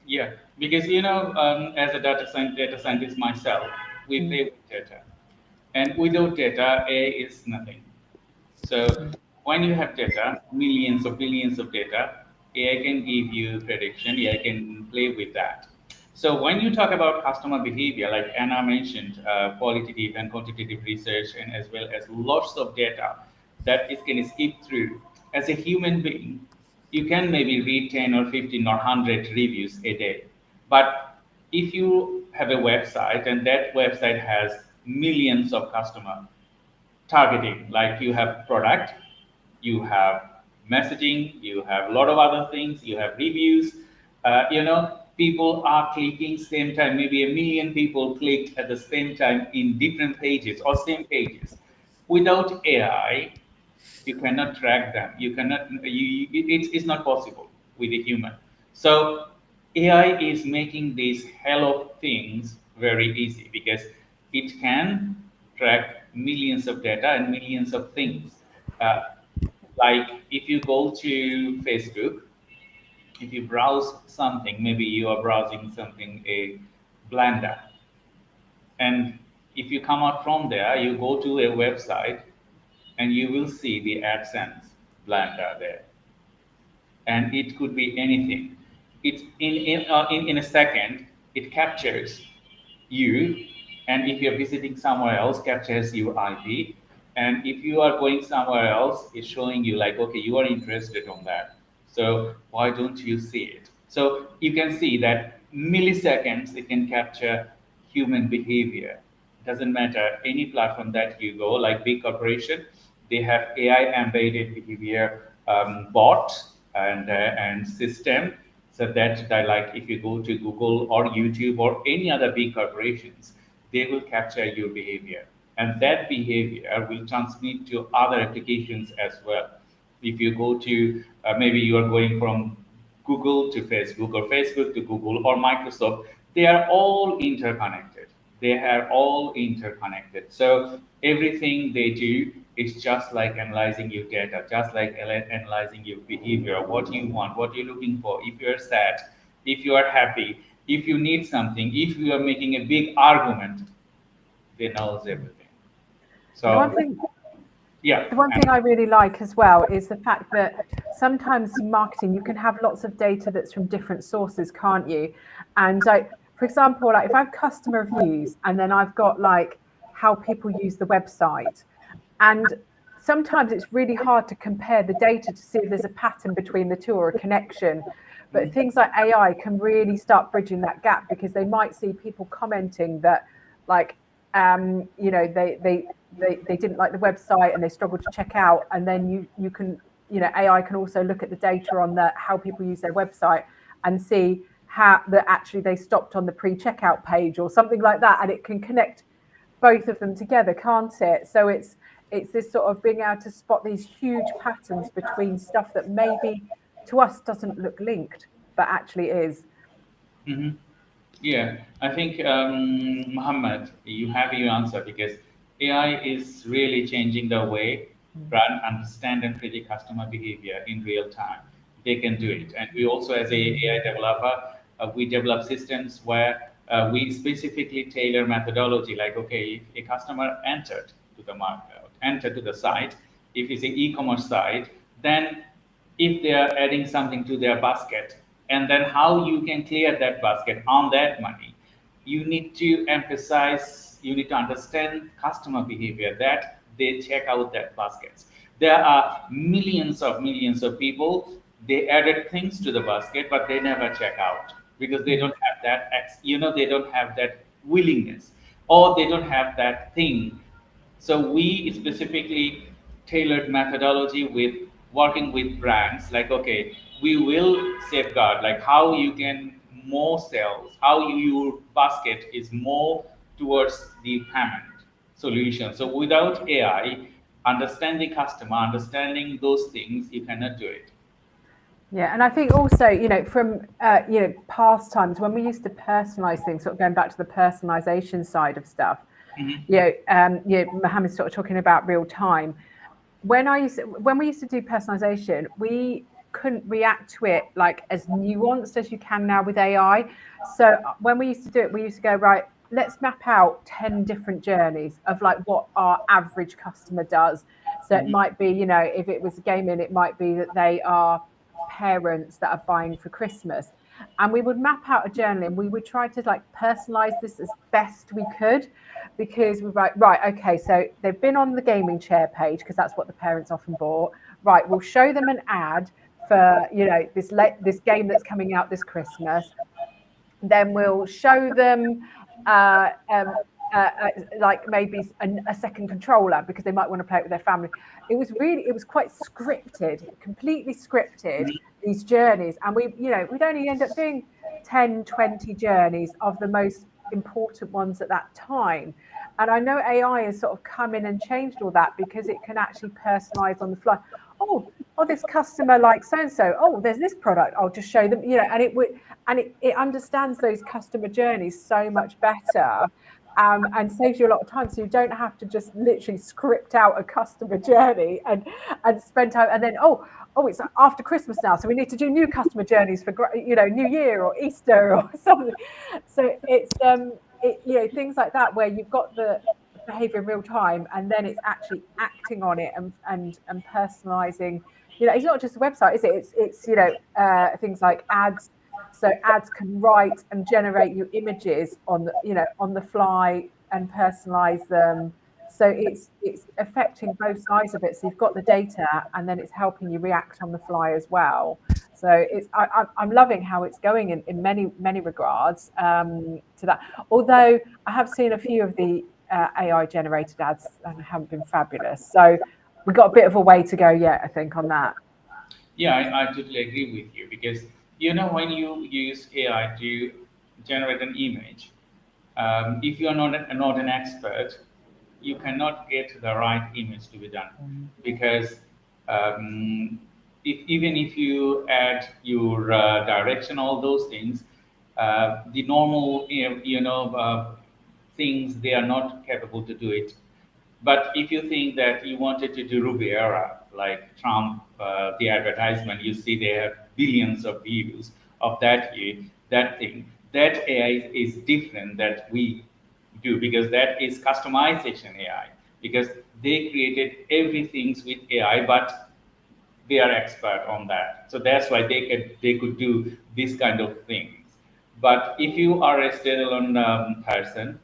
S1: Yeah, because as a data scientist myself, we play with data, and without data, AI is nothing. So when you have data, millions of billions of data, AI can give you prediction. AI can play with that. So when you talk about customer behavior, like Anna mentioned, qualitative and quantitative research, and as well as lots of data that it can skip through. As a human being, you can maybe read 10 or 15 or 100 reviews a day. But if you have a website and that website has millions of customers, targeting, like you have product, you have messaging, you have a lot of other things, you have reviews, people are clicking same time, maybe a million people clicked at the same time in different pages or same pages. Without AI, you cannot track them, you cannot it's not possible with a human. So AI is making these hell of things very easy, because it can track millions of data and millions of things. uh, like if you go to Facebook, if you browse something, maybe you are browsing something, a blender, and if you come out from there, you go to a website, and you will see the AdSense blender there, and it could be anything. It in a second it captures you, and if you're visiting somewhere else, captures your IP, and if you are going somewhere else, it's showing you like, okay, you are interested on that, so why don't you see it? So you can see that milliseconds it can capture human behavior. Doesn't matter any platform that you go, like big corporation, they have AI embedded behavior bots and system, so that like if you go to Google or YouTube or any other big corporations, they will capture your behavior, and that behavior will transmit to other applications as well. If you go to maybe you are going from Google to Facebook or Facebook to Google or Microsoft, they are all interconnected. They are all interconnected. So everything they do is just like analyzing your data, just like analyzing your behavior, what you want, what you're looking for. If you're sad, if you are happy, if you need something, if you are making a big argument, they knows everything.
S2: The one
S1: So
S2: thing
S1: yeah,
S2: The one thing I really like as well is the fact that sometimes in marketing you can have lots of data that's from different sources, can't you? And like, for example, like if I have customer reviews and then I've got like how people use the website, and sometimes it's really hard to compare the data to see if there's a pattern between the two or a connection. But things like AI can really start bridging that gap, because they might see people commenting that like they didn't like the website and they struggled to check out, and then you can AI can also look at the data on the how people use their website and see how that actually they stopped on the pre-checkout page or something like that, and it can connect both of them together, can't it? So it's this sort of being able to spot these huge patterns between stuff that maybe to us doesn't look linked but actually is.
S1: yeah, I think Muhammad, you have your answer, because AI is really changing the way brand understand and predict customer behavior in real time. They can do it. And we also, as a AI developer, we develop systems where we specifically tailor methodology. Like, okay, if a customer entered to the market, entered to the site, if it's an e-commerce site, then if they are adding something to their basket, and then how you can clear that basket on that money, you need to emphasize, you need to understand customer behavior that they check out that baskets. There are millions of people, they added things to the basket but they never check out because they don't have that they don't have that willingness, or they don't have that thing. So we specifically tailored methodology with working with brands, like, okay, we will safeguard like how you can more sales, how your basket is more towards the payment solution. So without AI, understanding customer, understanding those things, you cannot do it.
S2: Yeah, and I think also, from past times when we used to personalize things, sort of going back to the personalization side of stuff. Mohammed's sort of talking about real time. When we used to do personalization, we couldn't react to it like as nuanced as you can now with AI. So when we used to do it, we used to go, right, let's map out 10 different journeys of like what our average customer does. So it might be, if it was gaming, it might be that they are parents that are buying for Christmas. And we would map out a journey and we would try to like personalize this as best we could, because we're right, okay, so they've been on the gaming chair page because that's what the parents often bought. Right, we'll show them an ad for this game that's coming out this Christmas. Then we'll show them like maybe a second controller because they might want to play it with their family. It was quite scripted, completely scripted, these journeys. And we'd only end up doing 10, 20 journeys of the most important ones at that time. And I know AI has sort of come in and changed all that because it can actually personalize on the fly. Oh, this customer likes so-and-so. Oh, there's this product. I'll just show them, and it understands those customer journeys so much better. And saves you a lot of time, so you don't have to just literally script out a customer journey and spend time. And then it's after Christmas now, so we need to do new customer journeys for New Year or Easter or something. So it's things like that where you've got the behavior in real time, and then it's actually acting on it and personalizing. It's not just a website, is it? It's things like ads. So ads can write and generate you images on the fly and personalize them. So it's affecting both sides of it. So you've got the data, and then it's helping you react on the fly as well. So I'm loving how it's going in many regards to that. Although I have seen a few of the AI generated ads and haven't been fabulous. So we've got a bit of a way to go yet, I think, on that.
S1: Yeah, I totally agree with you, because when you use AI to generate an image, if you are not an expert, you cannot get the right image to be done, because even if you add your direction, all those things, the normal things, they are not capable to do it. But if you think that you wanted to do Riviera, like Trump, the advertisement, you see they have billions of views of that thing. That AI is different that we do, because that is customization AI, because they created everything with AI, but they are expert on that. So that's why they could do this kind of things. But if you are a standalone person,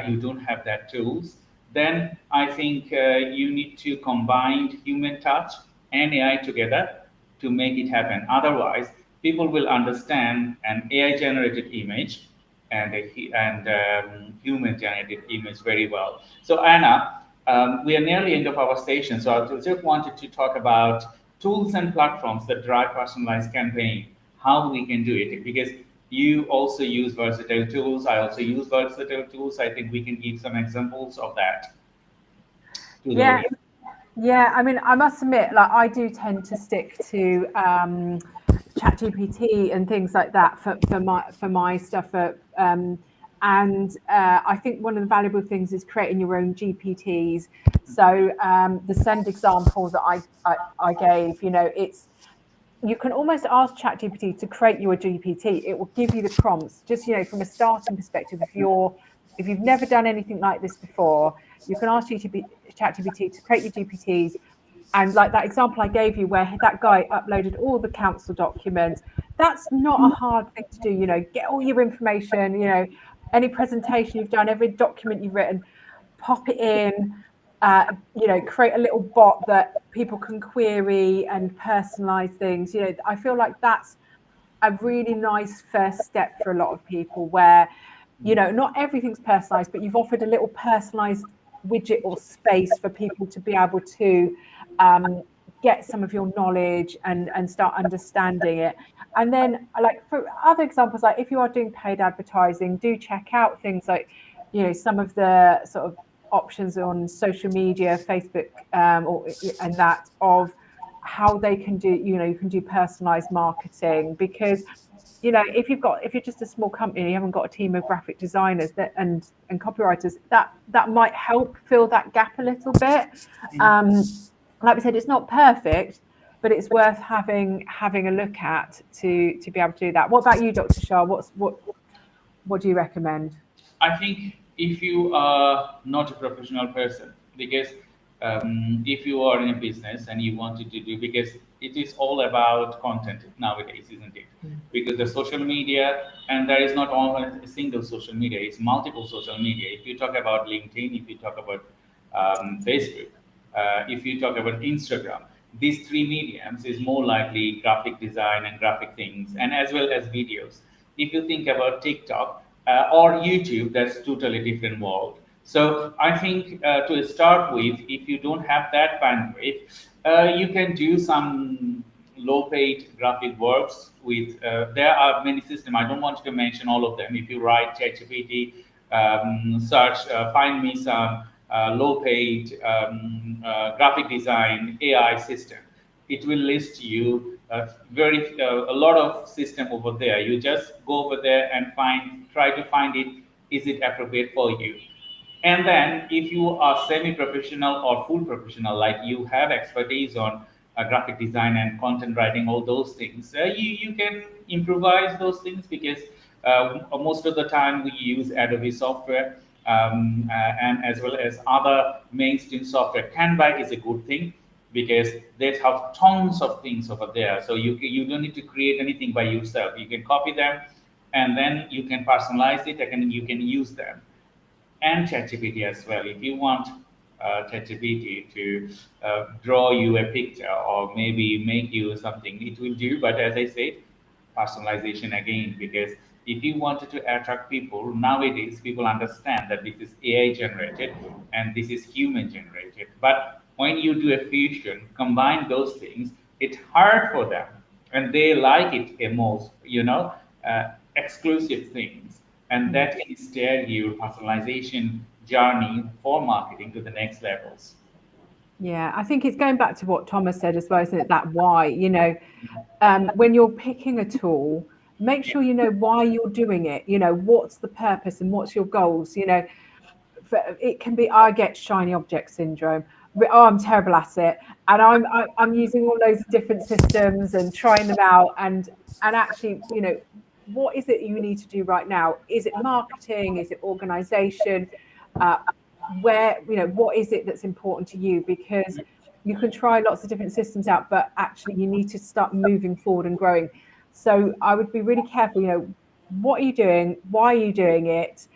S1: you don't have that tools, then I think you need to combine human touch and AI together to make it happen. Otherwise, people will understand an AI generated image and human generated image very well. So Anna, we are nearly end of our session. So I just wanted to talk about tools and platforms that drive personalized campaign, how we can do it, because you also use versatile tools. I also use versatile tools. I think we can give some examples of that to the audience.
S2: Yeah. I mean, I must admit, like I do tend to stick to ChatGPT and things like that for my stuff. And I think one of the valuable things is creating your own GPTs. So the send example that I gave, it's, you can almost ask ChatGPT to create you a GPT. It will give you the prompts, just from a starting perspective. If you've never done anything like this before, you can ask ChatGPT to create your GPTs. And like that example I gave you, where that guy uploaded all the council documents, that's not a hard thing to do. Get all your information. Any presentation you've done, every document you've written, pop it in. Create a little bot that people can query and personalize things. I feel like that's a really nice first step for a lot of people, where not everything's personalized, but you've offered a little personalized widget or space for people to be able to get some of your knowledge and start understanding it. And then, like, for other examples, like if you are doing paid advertising, do check out things like some of the sort of options on social media, Facebook, and that, of how they can do, you can do personalized marketing. Because if you're just a small company and you haven't got a team of graphic designers and copywriters, that might help fill that gap a little bit. Like we said, it's not perfect, but it's worth having a look at to be able to do that. What about you, Dr. Shah? What do you recommend?
S1: I think if you are not a professional person, because if you are in a business and you wanted to do, because it is all about content nowadays, isn't it? Because the social media, and there is not only a single social media, it's multiple social media. If you talk about LinkedIn, if you talk about Facebook, if you talk about Instagram, these three mediums is more likely graphic design and graphic things, and as well as videos. If you think about TikTok or YouTube, that's totally different world. So I think to start with, if you don't have that bandwidth, you can do some low-paid graphic works with. There are many systems. I don't want to mention all of them. If you write ChatGPT, search, find me some low-paid graphic design AI system. It will list you a lot of system over there. You just go over there and try to find it. Is it appropriate for you? And then, if you are semi-professional or full professional, like you have expertise on graphic design and content writing, all those things, you can improvise those things, because most of the time we use Adobe software, and as well as other mainstream software. Canva is a good thing, because they have tons of things over there. So you don't need to create anything by yourself. You can copy them, and then you can personalize it, and you can use them. And ChatGPT as well. If you want ChatGPT to draw you a picture or maybe make you something, it will do. But as I said, personalization again, because if you wanted to attract people, nowadays people understand that this is AI generated and this is human generated. But when you do a fusion, combine those things, it's hard for them, and they like it a most, exclusive things, and that can steer your personalization journey for marketing to the next levels.
S2: Yeah, I think it's going back to what Thomas said as well, isn't it? That why, when you're picking a tool, make sure you know why you're doing it. What's the purpose and what's your goals? It can be, I get shiny object syndrome. Oh, I'm terrible at it, and I'm using all those different systems and trying them out, and actually, what is it you need to do right now? Is it marketing? Is it organization? What is it that's important to you? Because you can try lots of different systems out, but actually you need to start moving forward and growing. So I would be really careful, what are you doing? Why are you doing it?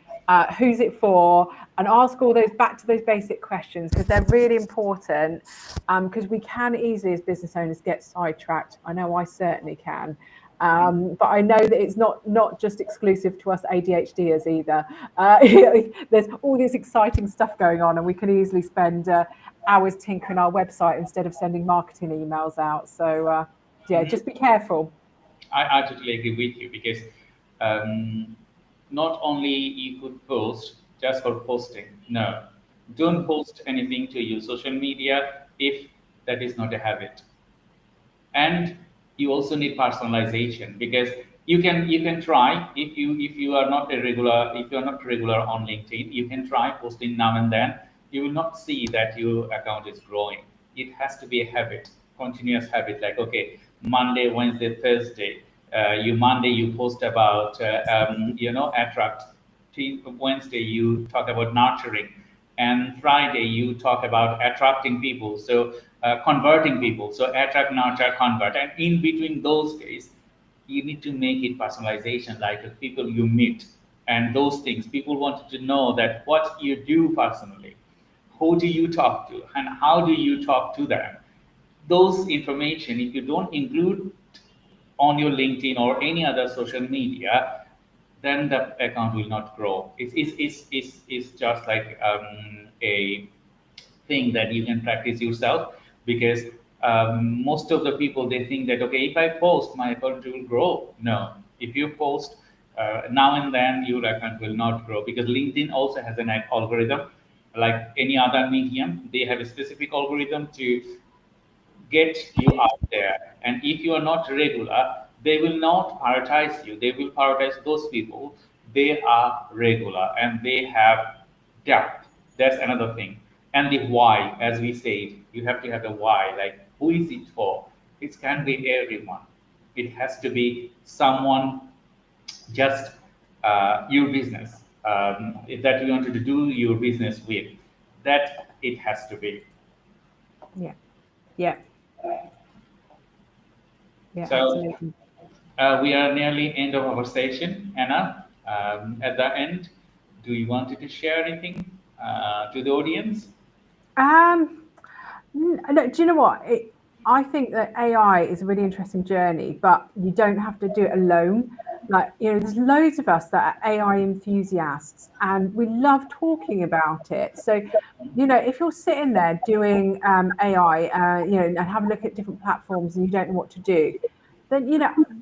S2: Who's it for? And ask all those back to those basic questions, because they're really important, because we can easily, as business owners, get sidetracked. I know I certainly can. But I know that it's not just exclusive to us ADHDers either. There's all this exciting stuff going on, and we can easily spend hours tinkering our website instead of sending marketing emails out. So just be careful.
S1: I totally agree with you, because not only you could post just for posting. No, don't post anything to your social media if that is not a habit. And you also need personalization, because You can try, if you are not a regular, if you are not regular on LinkedIn, you can try posting now and then. You will not see that your account is growing. It has to be a habit, continuous habit. Like, okay, Monday, Wednesday, Thursday, you Monday you post about attract. Wednesday you talk about nurturing, and Friday you talk about attracting people. So converting people. So attract, nurture, convert, and in between those days you need to make it personalization, like the people you meet and those things. People want to know that what you do personally, who do you talk to, and how do you talk to them. Those information, if you don't include on your LinkedIn or any other social media, then the account will not grow. It's just like a thing that you can practice yourself, because most of the people, they think that, okay, if I post, my account will grow. No, if you post now and then, your account will not grow, because LinkedIn also has an algorithm. Like any other medium, they have a specific algorithm to get you out there. And if you are not regular, they will not prioritize you. They will prioritize those people. They are regular and they have depth. That's another thing. And the why, as we said, you have to have a why. Like, who is it for? It can be everyone. It has to be someone, just your business, that you wanted to do your business with. That it has to be.
S2: Yeah. Yeah. Yeah,
S1: So
S2: absolutely.
S1: we are nearly end of our session, Anna. At the end, do you want to share anything to the audience?
S2: No, do you know what? I think that AI is a really interesting journey, but you don't have to do it alone. Like, there's loads of us that are AI enthusiasts and we love talking about it. So, if you're sitting there doing AI, and have a look at different platforms and you don't know what to do, then,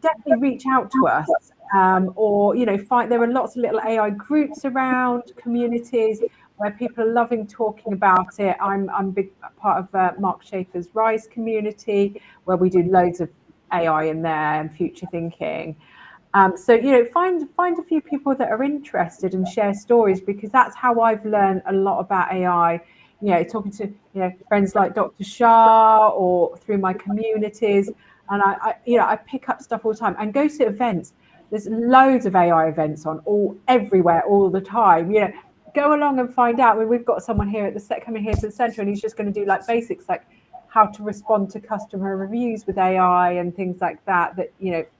S2: definitely reach out to us. Or, there are lots of little AI groups around, communities where people are loving talking about it. I'm a big part of Mark Schaefer's Rise community, where we do loads of AI in there and future thinking. So find a few people that are interested and share stories, because that's how I've learned a lot about AI. Talking to friends like Dr. Shah, or through my communities, and I pick up stuff all the time and go to events. There's loads of AI events on everywhere all the time. Go along and find out. I mean, we've got someone here at the set coming here to the centre, and he's just going to do like basics, like how to respond to customer reviews with AI and things like that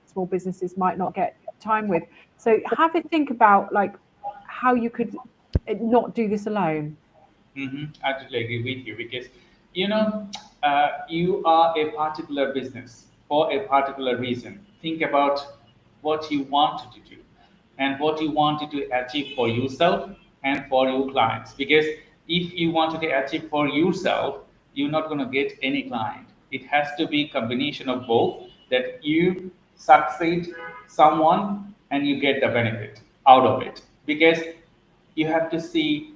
S2: small businesses might not get time with. So have a think about like how you could not do this alone.
S1: I totally agree with you, because you know you are a particular business for a particular reason. Think about what you wanted to do and what you wanted to achieve for yourself and for your clients. Because if you wanted to achieve for yourself, you're not going to get any client. It has to be a combination of both, that you succeed someone and you get the benefit out of it. Because you have to see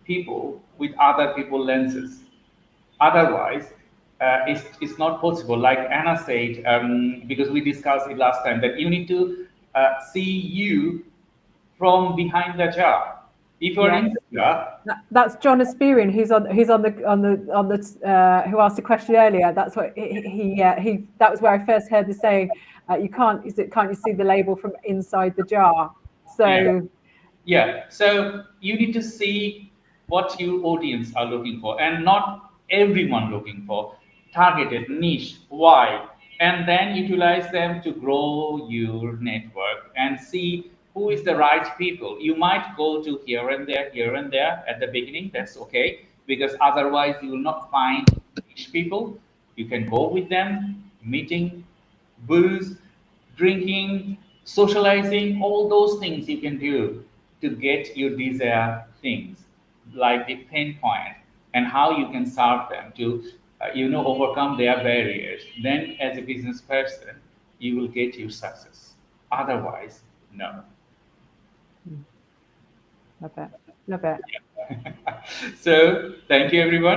S1: people with other people lenses. Otherwise, it's not possible. Like Anna said, because we discussed it last time, that you need to see you from behind the jar. If you're
S2: Yeah.
S1: in the jar,
S2: That's John Asperian, who's on the who asked the question earlier. That's what he that was where I first heard the saying, can't you see the label from inside the jar?
S1: yeah,
S2: So
S1: yeah. So you need to see what your audience are looking for, and not everyone looking for. Targeted, niche, why, and then utilize them to grow your network and see who is the right people. You might go to here and there at the beginning. That's okay, because otherwise you will not find niche people. You can go with them, meeting, booze, drinking, socializing, all those things you can do to get your desired things, like the pain point, and how you can serve them to, overcome their barriers. Then, as a business person, you will get your success. Otherwise, no.
S2: love it, love it.
S1: So, thank you, everyone.